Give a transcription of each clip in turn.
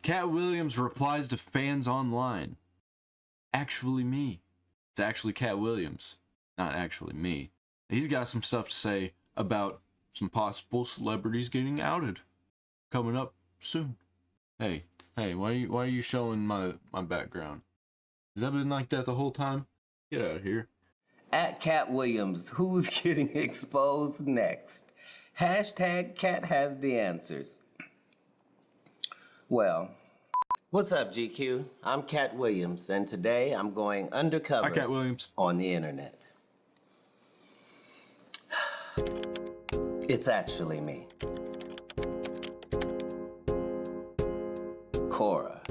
Katt Williams replies to fans online. Actually me. It's actually Katt Williams, not actually me. He's got some stuff to say about some possible celebrities getting outed coming up soon. Hey, why are you showing my background? Has that been like that the whole time? Get out of here. At Katt Williams, who's getting exposed next? Hashtag Katt has the answers. Well, what's up, GQ? I'm Katt Williams, and today I'm going undercover Hi, Katt Williams. on the internet. It's actually me. Cora.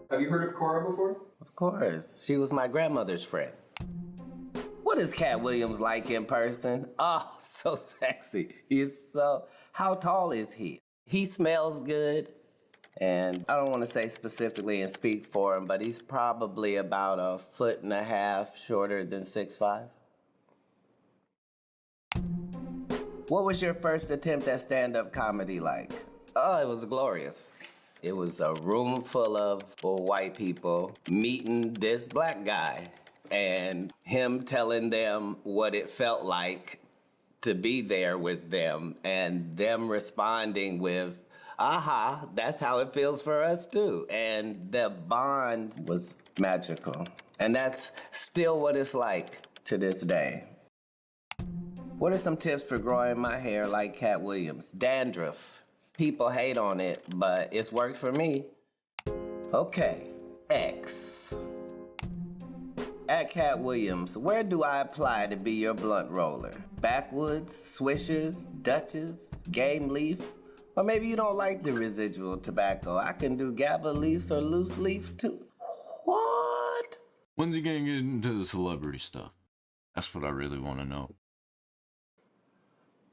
Have you heard of Cora before? Of course, she was my grandmother's friend. What is Katt Williams like in person? Oh, so sexy. How tall is he? He smells good, and I don't want to say specifically and speak for him, but he's probably about 1.5 feet shorter than 6'5". What was your first attempt at stand-up comedy like? Oh, it was glorious. It was a room full of white people meeting this black guy and him telling them what it felt like to be there with them and them responding with, aha, that's how it feels for us too. And the bond was magical. And that's still what it's like to this day. What are some tips for growing my hair like Katt Williams? Dandruff. People hate on it, but it's worked for me. Okay, X. At Katt Williams, where do I apply to be your blunt roller? Backwoods, Swishers, Dutchess, Game Leaf? Or maybe you don't like the residual tobacco. I can do GABA leaves or loose leaves too. What? When's he gonna get into the celebrity stuff? That's what I really want to know.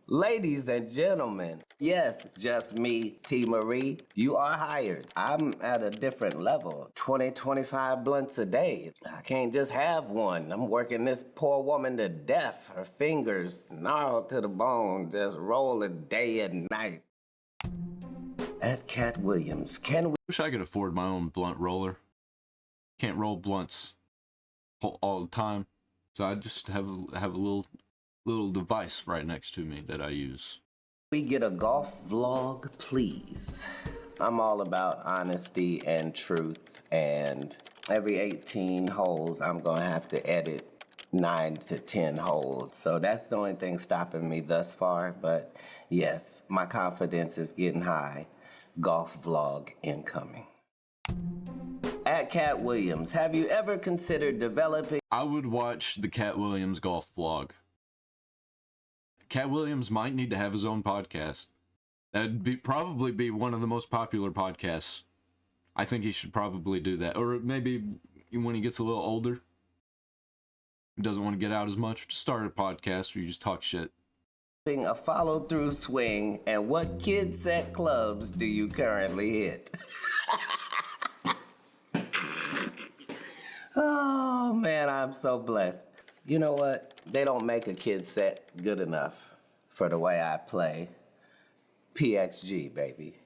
Ladies and gentlemen, yes, just me, T. Marie, you are hired. I'm at a different level, 25 blunts a day. I can't just have one. I'm working this poor woman to death. Her fingers gnarled to the bone, just rolling day and night. At Katt Williams, can we... Wish I could afford my own blunt roller. Can't roll blunts all the time, so I just have a little device right next to me that I use. We get a golf vlog, please? I'm all about honesty and truth, and every 18 holes, I'm gonna have to edit 9 to 10 holes. So that's the only thing stopping me thus far, but yes, my confidence is getting high. Golf vlog incoming. At Katt Williams, have you ever considered developing... I would watch the Katt Williams golf vlog. Katt Williams might need to have his own podcast. That'd probably be one of the most popular podcasts. I think he should probably do that. Or maybe when he gets a little older, he doesn't want to get out as much, just start a podcast where you just talk shit. A follow-through swing, and what kid set clubs do you currently hit? Oh man, I'm so blessed. You know what? They don't make a kid set good enough for the way I play. PXG, baby.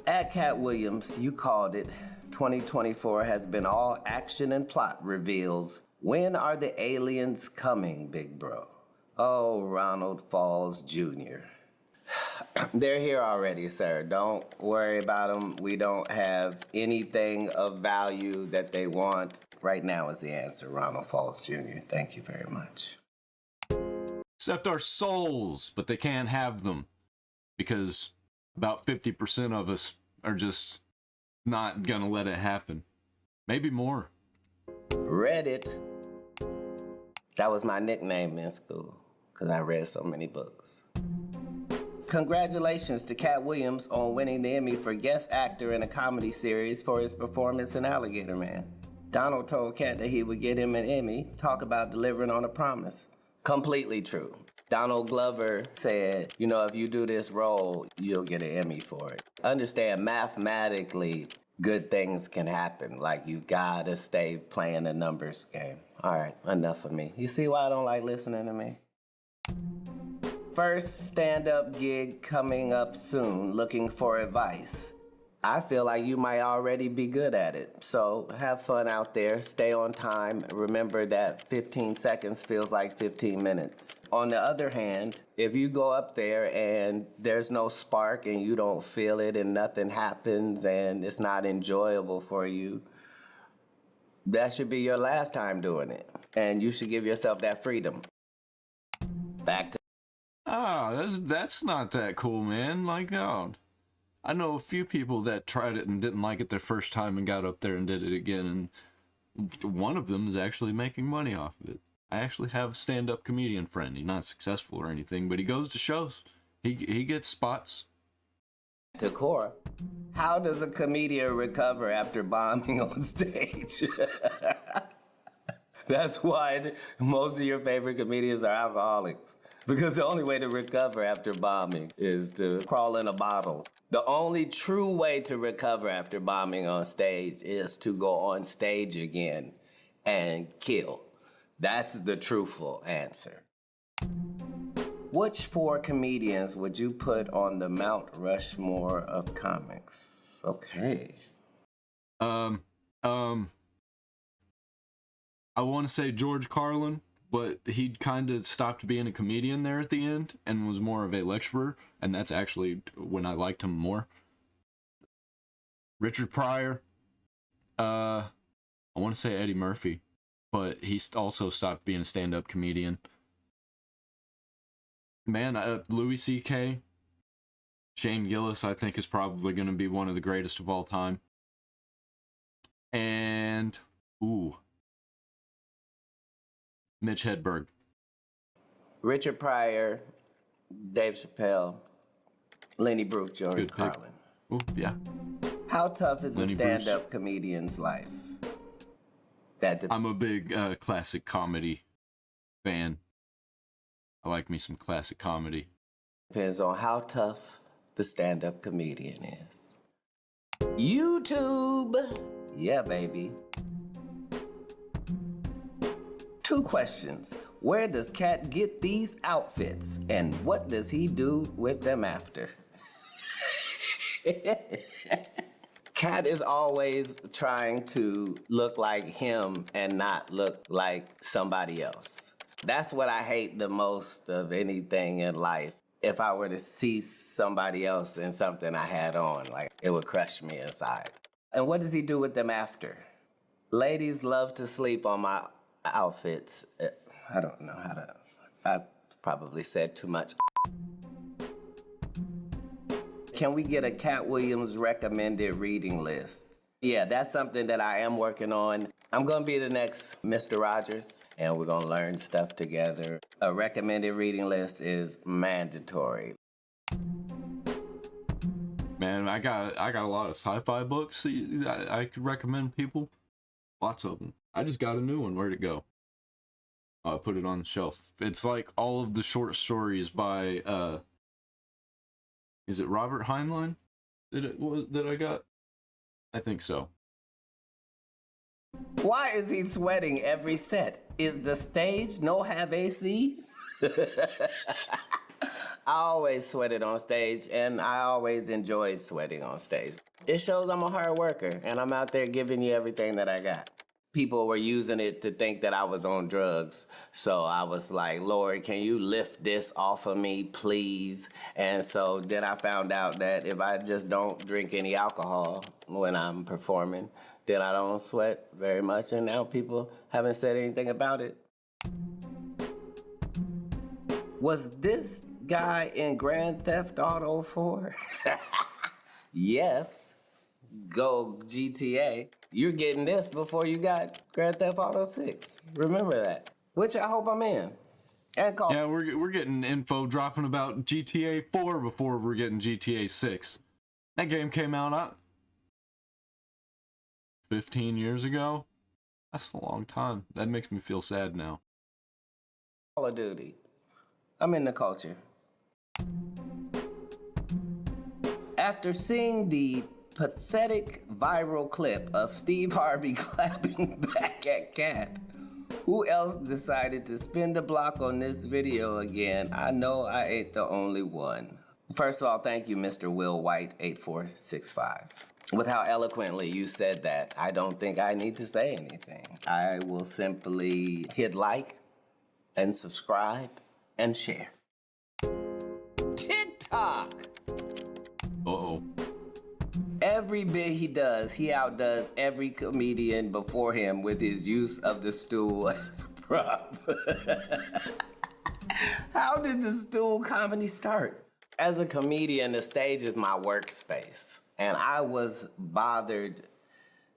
At Katt Williams, you called it. 2024 has been all action and plot reveals. When are the aliens coming, big bro? Oh, Ronald Falls Jr. They're here already, sir. Don't worry about them. We don't have anything of value that they want. Right now is the answer, Ronald Falls Jr. Thank you very much. Except our souls, but they can't have them. Because about 50% of us are just not gonna let it happen. Maybe more. Reddit. That was my nickname in school, because I read so many books. Congratulations to Katt Williams on winning the Emmy for Guest Actor in a Comedy Series for his performance in Alligator Man. Donald told Katt that he would get him an Emmy. Talk about delivering on a promise. Completely true. Donald Glover said, you know, if you do this role, you'll get an Emmy for it. Understand, mathematically, good things can happen. Like, you gotta stay playing the numbers game. All right, enough of me. You see why I don't like listening to me? First stand-up gig coming up soon, looking for advice. I feel like you might already be good at it. So have fun out there, stay on time. Remember that 15 seconds feels like 15 minutes. On the other hand, if you go up there and there's no spark and you don't feel it and nothing happens and it's not enjoyable for you, that should be your last time doing it. And you should give yourself that freedom. Back to that's not that cool, man. Like, no. I know a few people that tried it and didn't like it their first time and got up there and did it again, and one of them is actually making money off of it. I actually have a stand-up comedian friend. He's not successful or anything, but he goes to shows. He gets spots. to Cora. How does a comedian recover after bombing on stage? That's why most of your favorite comedians are alcoholics. Because the only way to recover after bombing is to crawl in a bottle. The only true way to recover after bombing on stage is to go on stage again and kill. That's the truthful answer. Which four comedians would you put on the Mount Rushmore of comics? Okay. I want to say George Carlin, but he kind of stopped being a comedian there at the end and was more of a lecturer, and that's actually when I liked him more. Richard Pryor, I want to say Eddie Murphy, but he also stopped being a stand-up comedian. Man, Louis C.K., Shane Gillis, I think, is probably going to be one of the greatest of all time. And, Mitch Hedberg. Richard Pryor, Dave Chappelle, Lenny Bruce, George Carlin. Ooh, yeah. How tough is Lenny a stand-up comedian's life? I'm a big classic comedy fan. I like me some classic comedy. Depends on how tough the stand-up comedian is. YouTube! Yeah, baby. 2 questions. Where does Katt get these outfits? And what does he do with them after? Katt is always trying to look like him and not look like somebody else. That's what I hate the most of anything in life. If I were to see somebody else in something I had on, like, it would crush me inside. And what does he do with them after? Ladies love to sleep on my outfits. I don't know how to, I probably said too much. Can we get a Katt Williams recommended reading list? Yeah, that's something that I am working on. I'm gonna be the next Mr. Rogers, and we're gonna learn stuff together. A recommended reading list is mandatory. Man, I got a lot of sci-fi books I could recommend people. Lots of them. I just got a new one. Where'd it go? I put it on the shelf. It's like all of the short stories by, is it Robert Heinlein that I got? I think so. Why is he sweating every set? Is the stage no have AC? I always sweated on stage, and I always enjoyed sweating on stage. It shows I'm a hard worker, and I'm out there giving you everything that I got. People were using it to think that I was on drugs. So I was like, Lord, can you lift this off of me, please? And so then I found out that if I just don't drink any alcohol when I'm performing, then I don't sweat very much. And now people haven't said anything about it. Was this guy in Grand Theft Auto 4? Yes. Go GTA. You're getting this before you got Grand Theft Auto 6. Remember that. Which I hope I'm in. And call. Yeah, we're getting info dropping about GTA 4 before we're getting GTA 6. That game came out 15 years ago. That's a long time. That makes me feel sad now. Call of Duty. I'm in the culture. After seeing the pathetic viral clip of Steve Harvey clapping back at Katt, Who else decided to spin the block on this video again? I know I ain't the only one. First of all, thank you, Mr. Will White 8465. With how eloquently you said that, I don't think I need to say anything. I will simply hit like and subscribe and share. TikTok! Uh-oh. Every bit he does, he outdoes every comedian before him with his use of the stool as a prop. How did the stool comedy start? As a comedian, the stage is my workspace. And I was bothered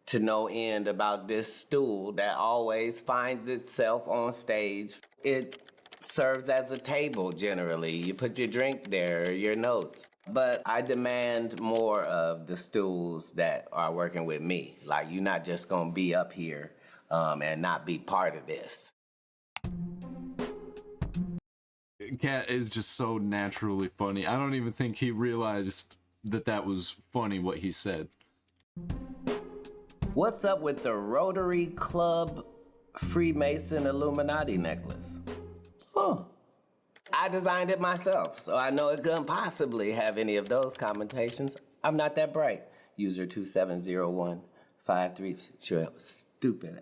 to no end about this stool that always finds itself on stage. It serves as a table generally. You put your drink there, your notes. But I demand more of the stools that are working with me. Like, you're not just gonna be up here and not be part of this. Katt is just so naturally funny. I don't even think he realized that that was funny what he said. What's up with the Rotary Club Freemason Illuminati necklace? Huh. I designed it myself, so I know it couldn't possibly have any of those connotations. I'm not that bright. User 270153. Sure, stupid.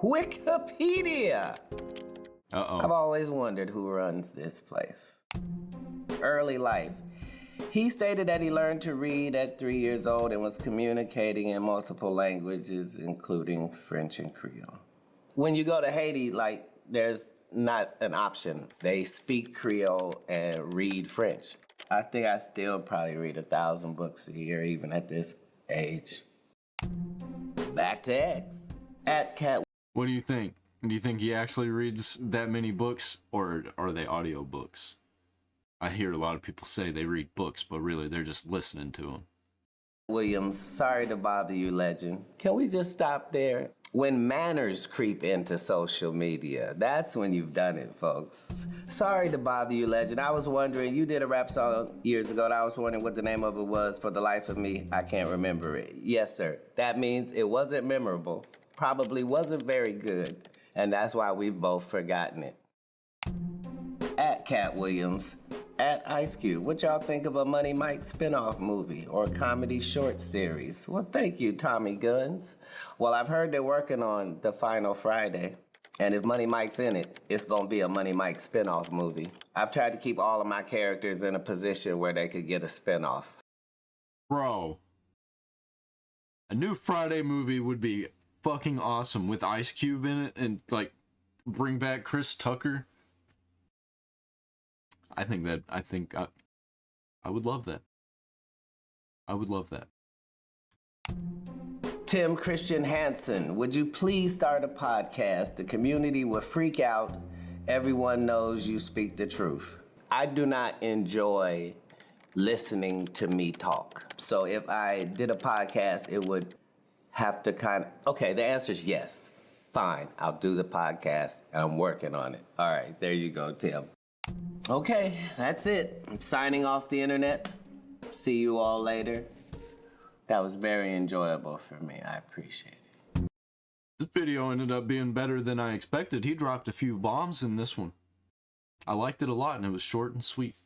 Wikipedia! Uh-oh. I've always wondered who runs this place. Early life. He stated that he learned to read at 3 years old and was communicating in multiple languages, including French and Creole. When you go to Haiti, like, there's not an option. They speak Creole and read French. I think I still probably read 1,000 books a year, even at this age. Back to X. At Katt. What do you think? Do you think he actually reads that many books, or are they audio books? I hear a lot of people say they read books, but really they're just listening to them. Williams, sorry to bother you, legend. Can we just stop there? When manners creep into social media, that's when you've done it, folks. Sorry to bother you, legend. I was wondering, you did a rap song years ago, and I was wondering what the name of it was. For the life of me, I can't remember it. Yes, sir. That means it wasn't memorable, probably wasn't very good, and that's why we've both forgotten it. At Katt Williams. At Ice Cube, what y'all think of a Money Mike spinoff movie or comedy short series? Well, thank you, Tommy Guns. Well, I've heard they're working on The Final Friday, and if Money Mike's in it, it's gonna be a Money Mike spinoff movie. I've tried to keep all of my characters in a position where they could get a spinoff. Bro, a new Friday movie would be fucking awesome with Ice Cube in it and, like, bring back Chris Tucker. I would love that. I would love that. Tim Christian Hansen, would you please start a podcast? The community will freak out. Everyone knows you speak the truth. I do not enjoy listening to me talk. So if I did a podcast, it would have to okay, the answer is yes. Fine, I'll do the podcast, and I'm working on it. All right, there you go, Tim. Okay, that's it. I'm signing off the internet. See you all later. That was very enjoyable for me. I appreciate it. This video ended up being better than I expected. He dropped a few bombs in this one. I liked it a lot, and it was short and sweet.